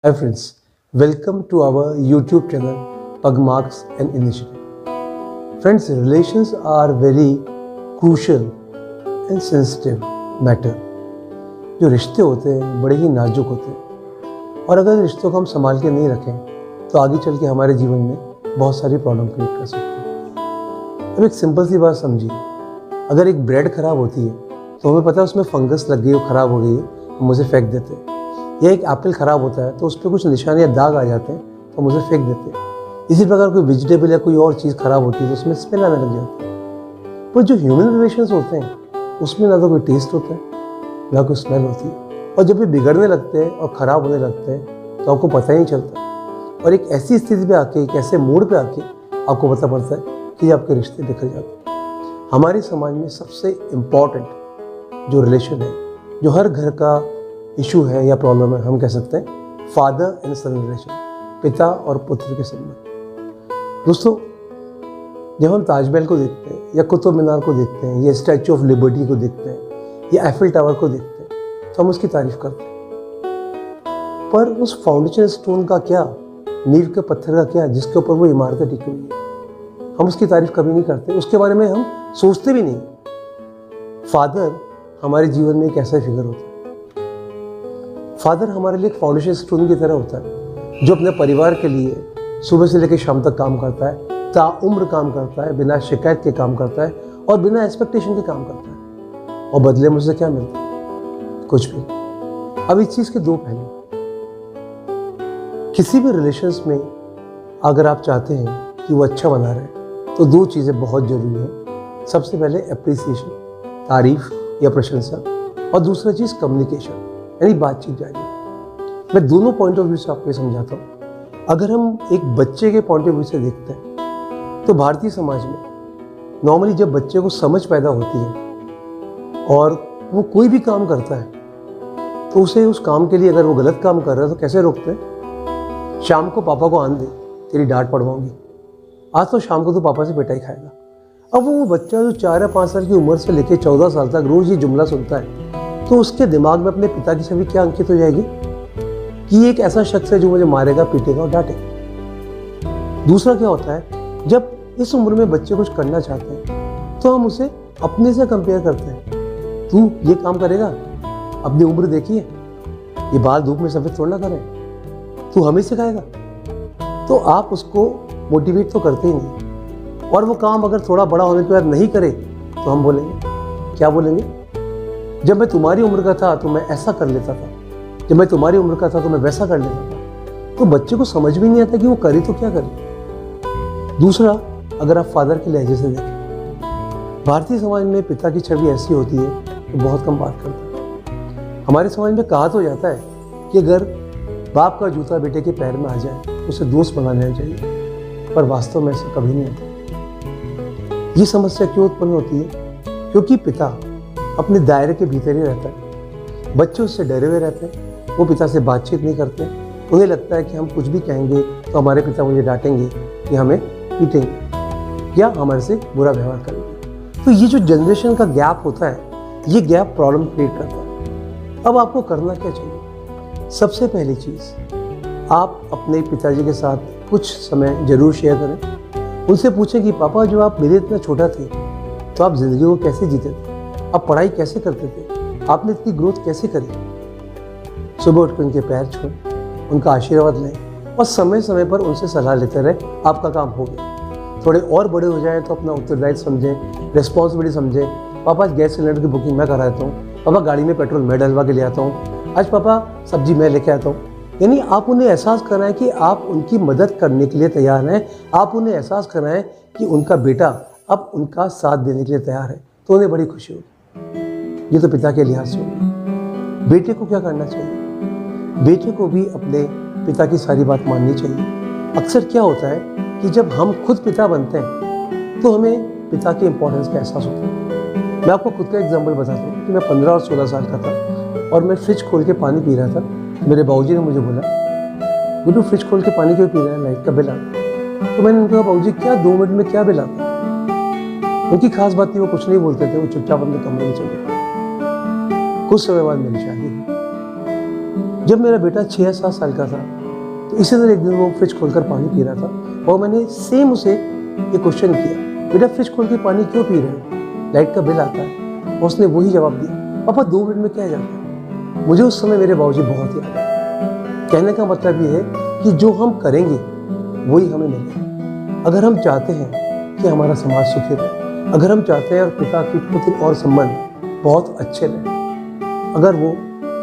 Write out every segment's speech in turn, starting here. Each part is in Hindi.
Hi friends, welcome to our YouTube channel Pugmarks and Initiative. Friends, relations are very crucial and sensitive matter. जो रिश्ते होते हैं बड़े ही नाजुक होते हैं और अगर रिश्तों को हम संभाल के नहीं रखें तो आगे चल के हमारे जीवन में बहुत सारी प्रॉब्लम क्रिएट कर सकते हैं। अब एक सिंपल सी बात समझिए, अगर एक ब्रेड खराब होती है तो हमें पता है उसमें फंगस लग गई, वो खराब हो गई है, हम उसे फेंक देते हैं। या एक एप्पल ख़राब होता है तो उस पर कुछ निशान या दाग आ जाते हैं तो हम उसे फेंक देते हैं। इसी प्रकार कोई वेजिटेबल या कोई और चीज़ ख़राब होती है तो उसमें स्मेल आने लग जाती है। पर जो ह्यूमन रिलेशंस होते हैं उसमें ना तो कोई टेस्ट होता है ना कोई स्मेल होती है, और जब ये बिगड़ने लगते हैं और ख़राब होने लगते हैं तो आपको पता ही नहीं चलता, और एक ऐसी स्थिति पे आके, एक ऐसे मूड पे आके आपको पता पड़ता है कि आपके रिश्ते बिखर जाते हैं। हमारे समाज में सबसे इम्पॉर्टेंट जो रिलेशन है, जो हर घर का इशू है या प्रॉब्लम है, हम कह सकते हैं फादर एंड सन रिलेशन, पिता और पुत्र के संबंध। दोस्तों, जब हम ताजमहल को देखते हैं या कुतुब मीनार को देखते हैं या स्टैचू ऑफ लिबर्टी को देखते हैं या एफिल टावर को देखते हैं तो हम उसकी तारीफ करते हैं, पर उस फाउंडेशन स्टोन का क्या, नींव के पत्थर का क्या जिसके ऊपर वो इमारतें टिकी हुई है, हम उसकी तारीफ कभी नहीं करते, उसके बारे में हम सोचते भी नहीं। फादर हमारे जीवन में एक ऐसा फिगर होता है। फादर हमारे लिए एक फाउंडेशन स्टोन की तरह होता है जो अपने परिवार के लिए सुबह से लेकर शाम तक काम करता है, ताउम्र काम करता है, बिना शिकायत के काम करता है और बिना एक्सपेक्टेशन के काम करता है, और बदले में उसे क्या मिलता है? कुछ भी। अब इस चीज़ के दो पहलू। किसी भी रिलेशंस में अगर आप चाहते हैं कि वो अच्छा बना रहे तो दो चीज़ें बहुत ज़रूरी हैं। सबसे पहले एप्रिसिएशन, तारीफ या प्रशंसा, और दूसरा चीज़ कम्युनिकेशन, यानी बातचीत जारी। मैं दोनों पॉइंट ऑफ व्यू से आपको समझाता हूँ। अगर हम एक बच्चे के पॉइंट ऑफ व्यू से देखते हैं तो भारतीय समाज में नॉर्मली जब बच्चे को समझ पैदा होती है और वो कोई भी काम करता है तो उसे उस काम के लिए, अगर वो गलत काम कर रहा है तो कैसे रोकते हैं? शाम को पापा को आन दे, तेरी डांट पड़वाऊंगी, आज तो शाम को तो पापा से पिटाई खाएगा। अब वो बच्चा जो 4 या 5 साल की उम्र से लेकर 14 साल तक रोज़ ये जुमला सुनता है तो उसके दिमाग में अपने पिता की छवि क्या अंकित हो जाएगी कि एक ऐसा शख्स है जो मुझे मारेगा, पीटेगा और डांटेगा। दूसरा क्या होता है, जब इस उम्र में बच्चे कुछ करना चाहते हैं तो हम उसे अपने से कंपेयर करते हैं। तू ये काम करेगा, अपनी उम्र देखिए, ये बाल धूप में सफ़ेद थोड़ा ना करें, तू हमें सिखाएगा। तो आप उसको मोटिवेट तो करते ही नहीं, और वो काम अगर थोड़ा बड़ा होने के बाद नहीं करे तो हम बोलेंगे, क्या बोलेंगे? जब मैं तुम्हारी उम्र का था तो मैं ऐसा कर लेता था, जब मैं तुम्हारी उम्र का था तो मैं वैसा कर लेता था। तो बच्चे को समझ भी नहीं आता कि वो करे तो क्या करे। दूसरा, अगर आप फादर के लहजे से देखें, भारतीय समाज में पिता की छवि ऐसी होती है तो बहुत कम बात करता है। हमारे समाज में कहा तो जाता है कि अगर बाप का जूता बेटे के पैर में आ जाए तो उसे दोस्त बना लेना चाहिए, पर वास्तव में ऐसा कभी नहीं होता। ये समस्या क्यों उत्पन्न होती है? क्योंकि पिता अपने दायरे के भीतर ही रहता है, बच्चे उससे डरे हुए रहते हैं, वो पिता से बातचीत नहीं करते, उन्हें लगता है कि हम कुछ भी कहेंगे तो हमारे पिता मुझे डांटेंगे या हमें पीटेंगे या हमारे से बुरा व्यवहार करेंगे। तो ये जो जनरेशन का गैप होता है, ये गैप प्रॉब्लम क्रिएट करता है। अब आपको करना क्या चाहिए? सबसे पहली चीज़, आप अपने पिताजी के साथ कुछ समय जरूर शेयर करें। उनसे पूछें कि पापा, जो आप मेरे इतना छोटा थे तो आप ज़िंदगी को कैसे जीते थे, आप पढ़ाई कैसे करते थे, आपने इतनी ग्रोथ कैसे करी? सुबह उठकर उनके पैर छूएं, उनका आशीर्वाद लें और समय समय पर उनसे सलाह लेते रहे। आपका काम हो गया। थोड़े और बड़े हो जाएं तो अपना उत्तरदायित्व समझें, रिस्पॉन्सिबिलिटी समझें। पापा, आज गैस सिलेंडर की बुकिंग मैं कराता हूँ, पापा गाड़ी में पेट्रोल मैं डलवा के ले आता हूँ, आज पापा सब्जी मैं लेके आता हूँ। यानी आप उन्हें एहसास कराएं कि आप उनकी मदद करने के लिए तैयार हैं। आप उन्हें एहसास कराएं कि उनका बेटा अब उनका साथ देने के लिए तैयार है, तो उन्हें बड़ी खुशी होगी। ये तो पिता के लिहाज से होगी। बेटे को क्या करना चाहिए? बेटे को भी अपने पिता की सारी बात माननी चाहिए। अक्सर क्या होता है कि जब हम खुद पिता बनते हैं तो हमें पिता की इंपॉर्टेंस का एहसास होता है। मैं आपको खुद का एग्जाम्पल बताता हूँ कि मैं 15 और 16 साल का था और मैं फ्रिज खोल के पानी पी रहा था। मेरे बाबूजी ने मुझे बोला, गुड्डू फ्रिज खोल के पानी क्यों पी रहा है, लाइट का बिल आता। तो मैंने उनको कहा, बाबूजी क्या 2 मिनट में क्या बिल आता? उनकी खास बात थी, वो कुछ नहीं बोलते थे, वो चुपचाप अपने कमरे में चले गए। कुछ समय बाद मेरी शादी हुई। जब मेरा बेटा 6 या 7 साल का था तो इसी तरह एक दिन वो फ्रिज खोलकर पानी पी रहा था और मैंने सेम उसे ये क्वेश्चन किया, बेटा फ्रिज खोल के पानी क्यों पी रहे हो, लाइट का बिल आता है। और उसने वही जवाब दिया, पापा 2 मिनट में क्या जाता है। मुझे उस समय मेरे बाबूजी बहुत याद आए। कहने का मतलब ये है कि जो हम करेंगे वही हमें मिलेगा। अगर हम चाहते हैं कि हमारा समाज सुखी रहे, अगर हम चाहते हैं और पिता की पुत्र और संबंध बहुत अच्छे रहे, अगर वो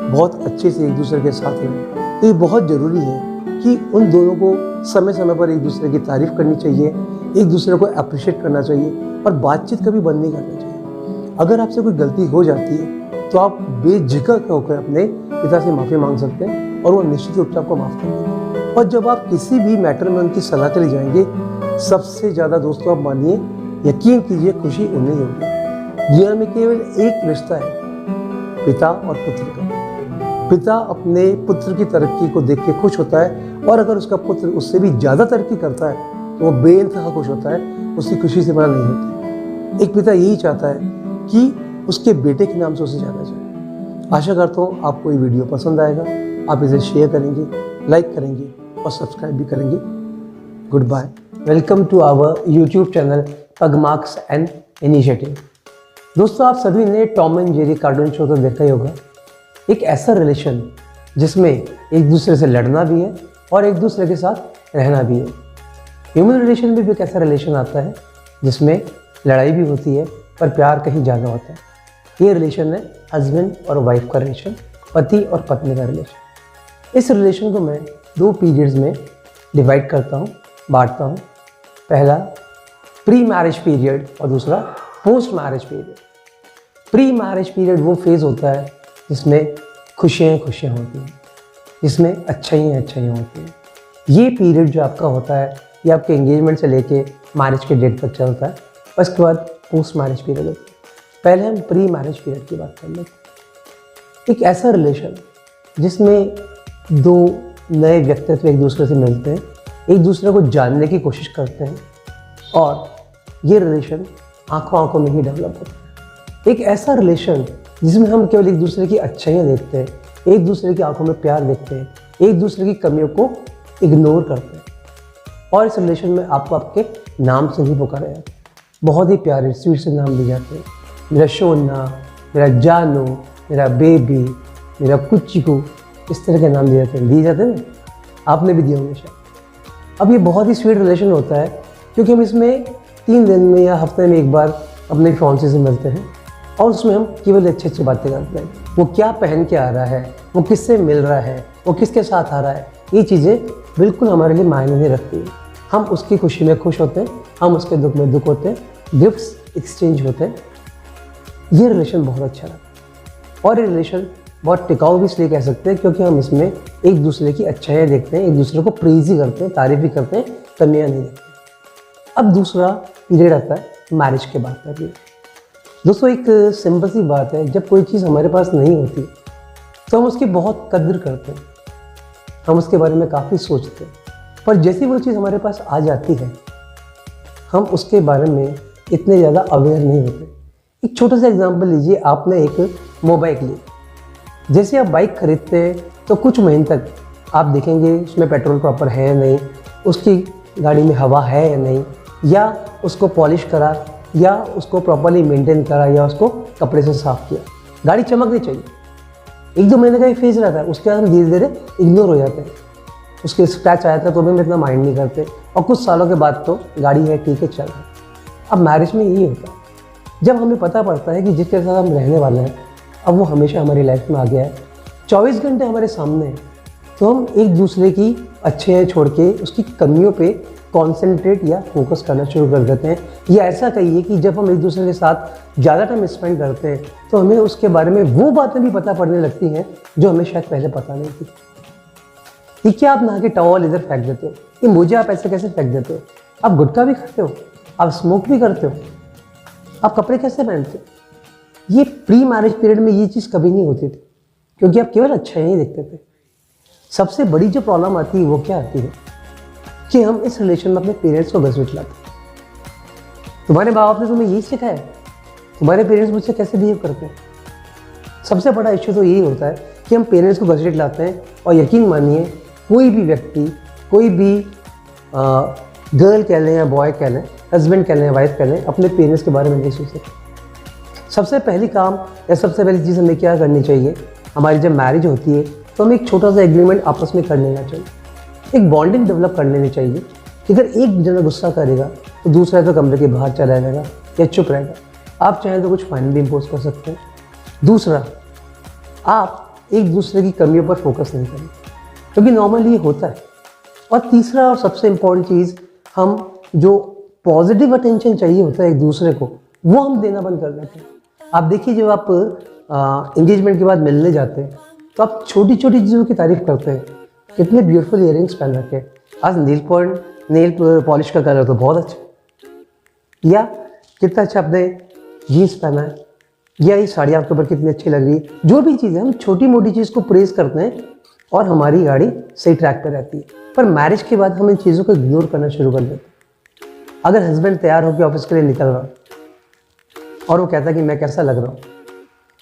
बहुत अच्छे से एक दूसरे के साथ रहें, तो ये बहुत ज़रूरी है कि उन दोनों को समय समय पर एक दूसरे की तारीफ़ करनी चाहिए, एक दूसरे को अप्रिशिएट करना चाहिए और बातचीत कभी बंद नहीं करना चाहिए। अगर आपसे कोई गलती हो जाती है तो आप बेझिझक होकर अपने पिता से माफ़ी मांग सकते हैं और वो निश्चित रूप से आपको माफ़ कर देंगे। और जब आप किसी भी मैटर में उनकी सलाह के लिए जाएंगे, सबसे ज़्यादा दोस्तों आप मानिए, यकीन कीजिए, खुशी उन्हें होगी। जीवन में केवल एक रिश्ता है, पिता और पुत्र का। पिता अपने पुत्र की तरक्की को देख के खुश होता है और अगर उसका पुत्र उससे भी ज़्यादा तरक्की करता है तो वो बेइंतहा खुश होता है, उसकी खुशी से बड़ा नहीं होती। एक पिता यही चाहता है कि उसके बेटे के नाम से उसे जाना जाए। आशा करता हूँ आपको ये वीडियो पसंद आएगा, आप इसे शेयर करेंगे, लाइक करेंगे और सब्सक्राइब भी करेंगे। Good bye. Welcome to our YouTube channel Pugmarks and initiative. दोस्तों, आप सभी ने Tom and Jerry cartoon show तो देखा ही होगा। एक ऐसा रिलेशन जिसमें एक दूसरे से लड़ना भी है और एक दूसरे के साथ रहना भी है। ह्यूमन रिलेशन में भी एक ऐसा रिलेशन आता है जिसमें लड़ाई भी होती है पर प्यार कहीं ज़्यादा होता है। ये रिलेशन है हस्बैंड और वाइफ का रिलेशन, पति और पत्नी का रिलेशन। इस रिलेशन को मैं 2 पीरियड्स में डिवाइड करता हूँ, बांटता हूँ। पहला प्री मैरिज पीरियड और दूसरा post marriage period. Pre marriage period वो फेज़ होता है जिसमें खुशियाँ होती हैं, जिसमें अच्छाइयाँ होती हैं। ये पीरियड जो आपका होता है ये आपके एंगेजमेंट से लेके मैरिज के डेट तक चलता है। उसके बाद पोस्ट मैरिज पीरियड होता है। पहले हम प्री मैरिज पीरियड की बात कर लेते हैं। एक ऐसा रिलेशन जिसमें 2 नए व्यक्तित्व एक दूसरे से मिलते हैं, एक दूसरे को जानने की कोशिश करते हैं और ये रिलेशन आंखों में ही डेवलप होता है। एक ऐसा रिलेशन जिसमें हम केवल एक दूसरे की अच्छाइयाँ देखते हैं, एक दूसरे की आंखों में प्यार देखते हैं, एक दूसरे की कमियों को इग्नोर करते हैं और इस रिलेशन में आपको आपके नाम से भी पुकारा जाता है। बहुत ही प्यारे स्वीट से नाम दिए जाते हैं, मेरा सोना, मेरा जानू, मेरा बेबी, मेरा कुच्चीकू, इस तरह के नाम दिए जाते हैं ना, आपने भी दिए होंगे शायद। अब ये बहुत ही स्वीट रिलेशन होता है क्योंकि हम इसमें 3 दिन में या हफ्ते में एक बार अपने फियांसे से मिलते हैं और उसमें हम केवल अच्छी बातें करते हैं। वो क्या पहन के आ रहा है, वो किससे मिल रहा है, वो किसके साथ आ रहा है, ये चीज़ें बिल्कुल हमारे लिए मायने नहीं रखती हैं। हम उसकी खुशी में खुश होते हैं, हम उसके दुख में दुख होते हैं, गिफ्ट्स एक्सचेंज होते हैं। ये रिलेशन बहुत अच्छा लगता है और ये रिलेशन बहुत टिकाऊ भी इसलिए कह सकते हैं क्योंकि हम इसमें एक दूसरे की अच्छाइयाँ देखते हैं, एक दूसरे को प्रेज़ ही करते हैं, तारीफ भी करते हैं, कमियाँ नहीं देखते। अब दूसरा पीरियड आता है मैरिज के बाद का पीरियड। दोस्तों, एक सिंपल सी बात है, जब कोई चीज़ हमारे पास नहीं होती तो हम उसकी बहुत कद्र करते हैं, हम उसके बारे में काफ़ी सोचते हैं, पर जैसे वो चीज़ हमारे पास आ जाती है हम उसके बारे में इतने ज़्यादा अवेयर नहीं होते। एक छोटा सा एग्जांपल लीजिए, आपने एक मोबाइल ली, जैसे आप बाइक खरीदते हैं तो कुछ महीने तक आप देखेंगे उसमें पेट्रोल प्रॉपर है या नहीं, उसकी गाड़ी में हवा है या नहीं, या उसको पॉलिश करा या उसको प्रॉपर्ली मेंटेन करा या उसको कपड़े से साफ़ किया। गाड़ी चमकनी चाहिए। 1-2 महीने का ये फेज रहता है, उसके बाद हम धीरे धीरे इग्नोर हो जाते हैं। उसके स्क्रैच आया था तो भी हम इतना माइंड नहीं करते और कुछ सालों के बाद तो गाड़ी है, ठीक है, चल रहा है। अब मैरिज में यही होता है, जब हमें पता पड़ता है कि जिसके साथ हम रहने वाले हैं अब वो हमेशा हमारी लाइफ में आ गया है, 24 घंटे हमारे सामने है, तो हम एक दूसरे की अच्छाइयाँ छोड़ के उसकी कमियों पे कॉन्सेंट्रेट या फोकस करना शुरू कर देते हैं। या ऐसा कहिए कि जब हम एक दूसरे के साथ ज़्यादा टाइम स्पेंड करते हैं तो हमें उसके बारे में वो बातें भी पता पड़ने लगती हैं जो हमें शायद पहले पता नहीं थी। ये क्या आप नहा के टॉवल इधर फेंक देते हो, ये मुझे आप ऐसे कैसे फेंक देते हो, आप गुटखा भी खाते हो, आप स्मोक भी करते हो, आप कपड़े कैसे पहनते हो। ये प्री मैरिज पीरियड में ये चीज़ कभी नहीं होती थी क्योंकि आप केवल अच्छा ही देखते थे। सबसे बड़ी जो प्रॉब्लम आती है वो क्या आती है कि हम इस रिलेशन में अपने पेरेंट्स को घसीट लाते हैं। तुम्हारे माँ बाप ने तुम्हें यही सिखाया है, तुम्हारे पेरेंट्स मुझसे कैसे बिहेव करते हैं। सबसे बड़ा इश्यू तो यही होता है कि हम पेरेंट्स को घर से लाते हैं, और यकीन मानिए कोई भी व्यक्ति, कोई भी गर्ल कह लें या बॉय कह लें, हस्बैंड कह लें, वाइफ कह लें, अपने पेरेंट्स के बारे में नहीं सोच सकते। सबसे पहली काम या सबसे पहली चीज़ हमें क्या करनी चाहिए, हमारी जब मैरिज होती है तो हमें एक छोटा सा एग्रीमेंट आपस में कर लेना चाहिए, एक बॉन्डिंग डेवलप कर लेनी चाहिए कि अगर एक जना गुस्सा करेगा तो दूसरा तो कमरे के बाहर चला जाएगा या चुप रहेगा। आप चाहें तो कुछ फाइन भी इम्पोज कर सकते हैं। दूसरा, आप एक दूसरे की कमियों पर फोकस नहीं करें, क्योंकि नॉर्मली ये होता है। और तीसरा और सबसे इम्पॉर्टेंट चीज़, हम जो पॉजिटिव अटेंशन चाहिए होता है एक दूसरे को, वो हम देना बंद कर देते हैं। आप देखिए, जब आप एंगेजमेंट के बाद मिलने जाते हैं तो आप छोटी छोटी चीज़ों की तारीफ करते हैं, कितने ब्यूटीफुल इयररिंग्स पहन रखे, आज नेल पॉलिश का कलर तो बहुत अच्छा, या कितना अच्छा आपने जीन्स पहना है, या ये साड़ी आपके ऊपर कितनी अच्छी लग रही है। जो भी चीज़ें, हम छोटी मोटी चीज़ को प्रेज करते हैं और हमारी गाड़ी सही ट्रैक पर रहती है। पर मैरिज के बाद हम इन चीज़ों को इग्नोर करना शुरू कर देते हैं। अगर हस्बैंड तैयार होकर ऑफिस के लिए निकल रहा और वो कहता है कि मैं कैसा लग रहा हूँ,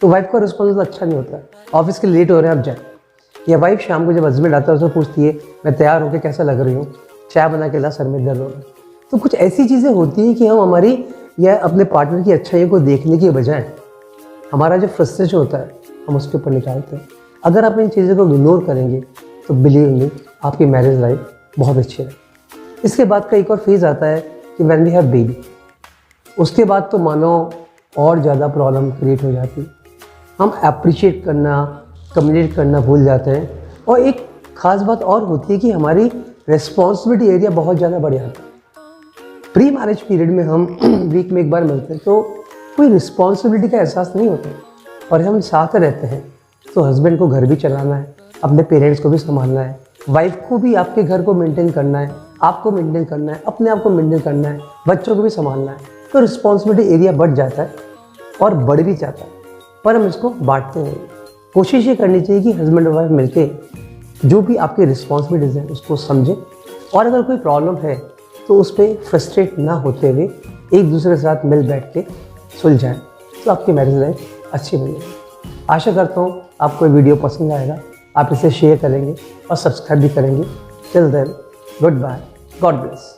तो वाइफ का रिस्पॉन्स अच्छा नहीं होता। ऑफिस के लेट हो रहे हैं, आप जाए। या वाइफ शाम को जब हस्बैंड आता है उसको पूछती है, मैं तैयार होकर कैसा लग रही हूँ, चाय बना के ला, सर में दर्द हो रहा है। तो कुछ ऐसी चीज़ें होती हैं कि हम हमारी या अपने पार्टनर की अच्छाइयों को देखने की बजाय हमारा जो फ्रस्ट्रेशन होता है हम उसके ऊपर निकालते हैं। अगर आप इन चीज़ों को इग्नोर करेंगे तो बिलीव मी, आपकी मैरिज लाइफ बहुत अच्छी है। इसके बाद का एक और फेज़ आता है कि व्हेन वी हैव बेबी, उसके बाद तो मानो और ज़्यादा प्रॉब्लम क्रिएट हो जाती है। हम अप्रिशिएट करना, कम्युनिकेट करना भूल जाते हैं। और एक ख़ास बात और होती है कि हमारी रिस्पॉन्सिबिलिटी एरिया बहुत ज़्यादा बढ़ जाता है। प्री मैरिज पीरियड में हम वीक में एक बार मिलते हैं तो कोई रिस्पॉन्सिबिलिटी का एहसास नहीं होता है, और हम साथ रहते हैं तो हस्बैंड को घर भी चलाना है, अपने पेरेंट्स को भी संभालना है, वाइफ को भी आपके घर को मेंटेन करना है, आपको मेंटेन करना है, अपने आप को मेंटेन करना है, बच्चों को भी संभालना है। तो रिस्पॉन्सिबिलिटी एरिया बढ़ जाता है और बढ़ भी जाता है, पर हम इसको बांटते हैं। कोशिश ये करनी चाहिए कि हस्बैंड और वाइफ मिलके जो भी आपकी रिस्पॉन्सिबिलिटीज़ हैं उसको समझें, और अगर कोई प्रॉब्लम है तो उस पर फ्रस्ट्रेट ना होते हुए एक दूसरे के साथ मिल बैठ के सुलझाएं, तो आपकी मैरिज लाइफ अच्छी बनेगी। आशा करता हूँ आपको ये वीडियो पसंद आएगा, आप इसे शेयर करेंगे और सब्सक्राइब भी करेंगे। Till then, good bye, God bless.